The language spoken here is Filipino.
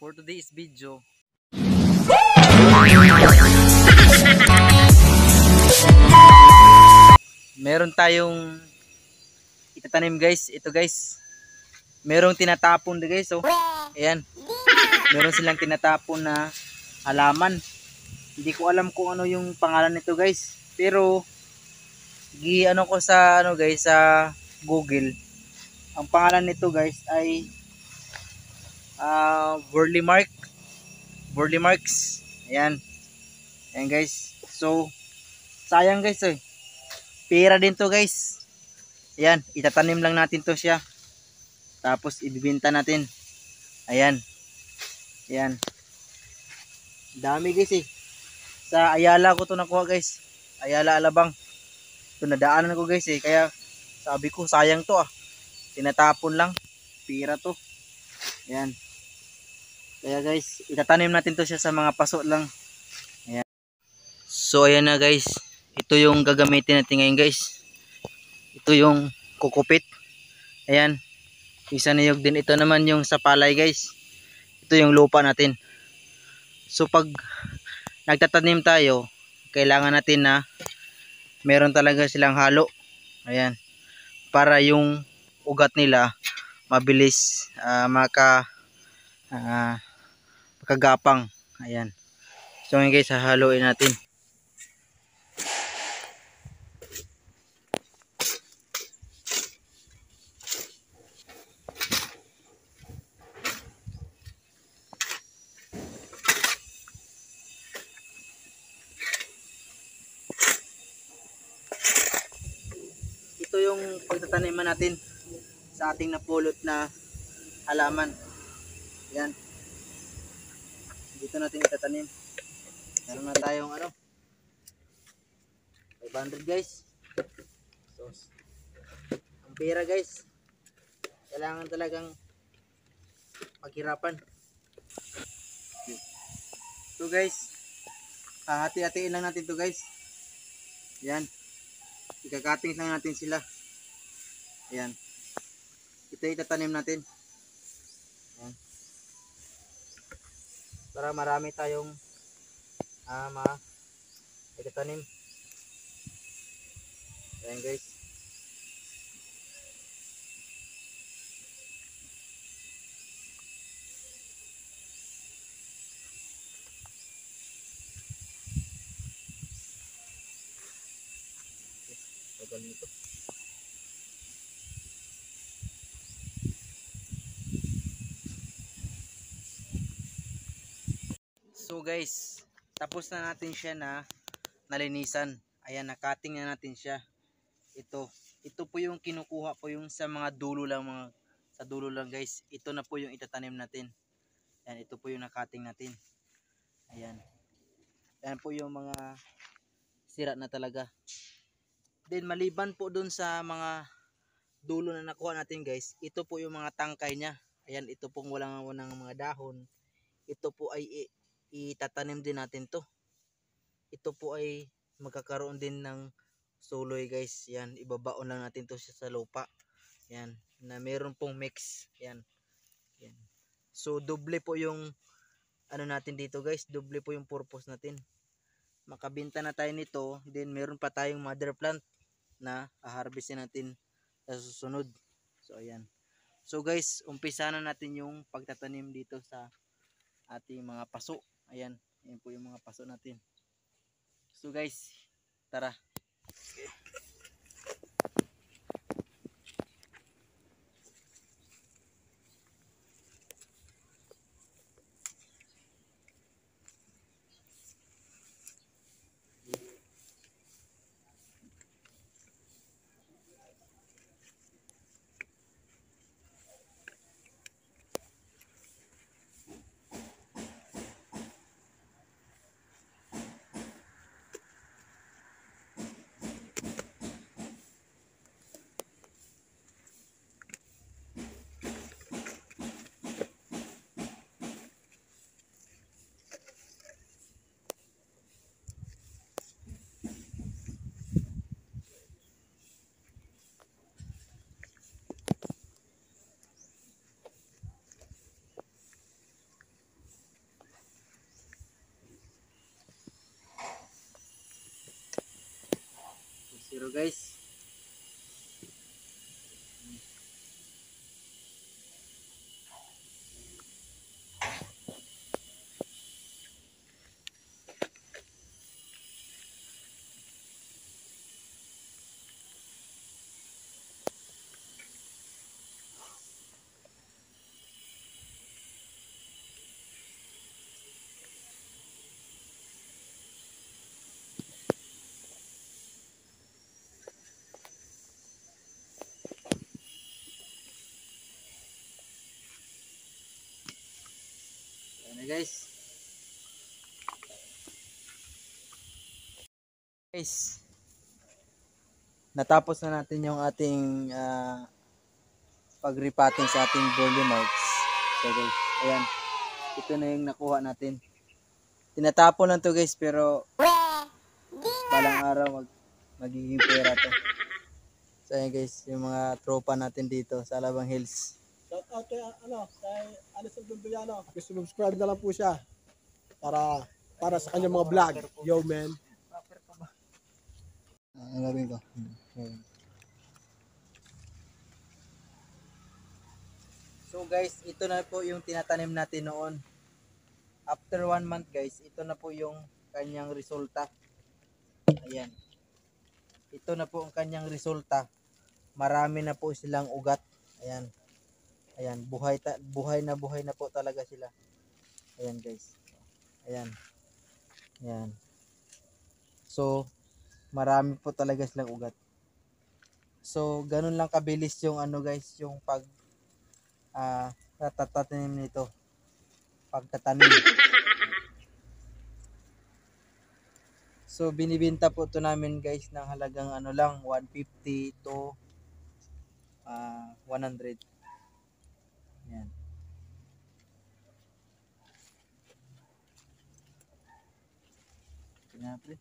for today's video, meron tayong itatanim guys. Ito guys, merong tinatapon din guys. So, ayan, meron silang tinatapon na halaman. Hindi ko alam kung ano yung pangalan nito guys, pero gi-ano ko sa ano guys, sa Google. Ang pangalan nito guys ay Burley Marks. Ayan. Ayan guys. So, sayang guys eh. Pera din to guys. Ayan, itatanim lang natin to siya. Tapos ibibenta natin. Ayan. Ayan. Dami guys eh. Sa Ayala ko to nakuha guys. Ayala Alabang. Ito nadaanan ko guys eh. Kaya sabi ko sayang to ah. Tinatapon lang. Pera to. Ayan. Kaya guys, itatanim natin to siya sa mga paso lang. Ayan. So ayan na guys. Ito yung gagamitin natin ngayon guys. Ito yung kukupit. Ayan. Isa niyog din. Ito naman yung sa palay guys. Ito yung lupa natin. So pag nagtatanim tayo, kailangan natin na meron talaga silang halo. Ayan. Para yung ugat nila mabilis makagapang. Ayan. So ngayon guys, hahaluin natin. Ito yung pagtataniman natin sa ating napulot na halaman. Ayan. Dito natin itatanim. Meron na tayong 500 guys. So, ang pera guys, kailangan talagang paghirapan. So guys, hati-hatiin lang natin to guys. Ayan. Ikakating lang natin sila. Ayan. Ito itatanim natin. Ayan. Para marami tayong itatanim. Ayan guys. Ganito. So guys, tapos na natin siya na nalinisan. Ayan, nakating na natin siya. Ito po yung kinukuha po yung sa mga dulo lang, sa dulo lang guys. Ito na po yung itatanim natin. Ayan, ito po yung nakating natin. Ayan. Ayan po yung mga sira na talaga. Then maliban po dun sa mga dulo na nakuha natin guys, ito po yung mga tangkay niya. Ayan, ito pong walang mga dahon. Ito po ay itatanim din natin to. Ito po ay magkakaroon din ng suloy guys. Yan, ibabaon lang natin to sa lupa. Yan, na meron pong mix. Yan. Yan. So doble po yung ano natin dito guys, doble po yung purpose natin. Makabenta na tayo nito, then meron pa tayong mother plant na haharvestin natin sa susunod. So ayan. So guys, umpisa na natin yung pagtatanim dito sa ating mga paso. Ayan, ayan po yung mga paso natin. So guys, tara. Okay. Pero guys, ayan na guys. Guys, natapos na natin yung ating pag-repotting sa ating burley mulch. So guys, ayan. Ito na yung nakuha natin. Tinatapon lang to guys, pero balang araw magiging pera to. So ayan guys, yung mga tropa natin dito sa Alabang Hills. Shout out kay kay Alison Bunduyano. Subscribe na lang po siya para sa kanyang mga vlog. Yo man. Ang gagawin ko. So guys, ito na po yung tinatanim natin noon. After 1 month guys, ito na po yung kanyang resulta. Ayan. Ito na po ang kanyang resulta. Marami na po silang ugat. Ayan. Ayan, buhay na po talaga sila. Ayan guys. Ayan. Ayan. So, marami po talaga silang ugat. So, ganun lang kabilis yung ano guys, yung tatatanim nito. Pagtatanim. So, binibenta po ito namin guys ng halagang ano lang, 150 to 100. Ayan. Tingnan pre.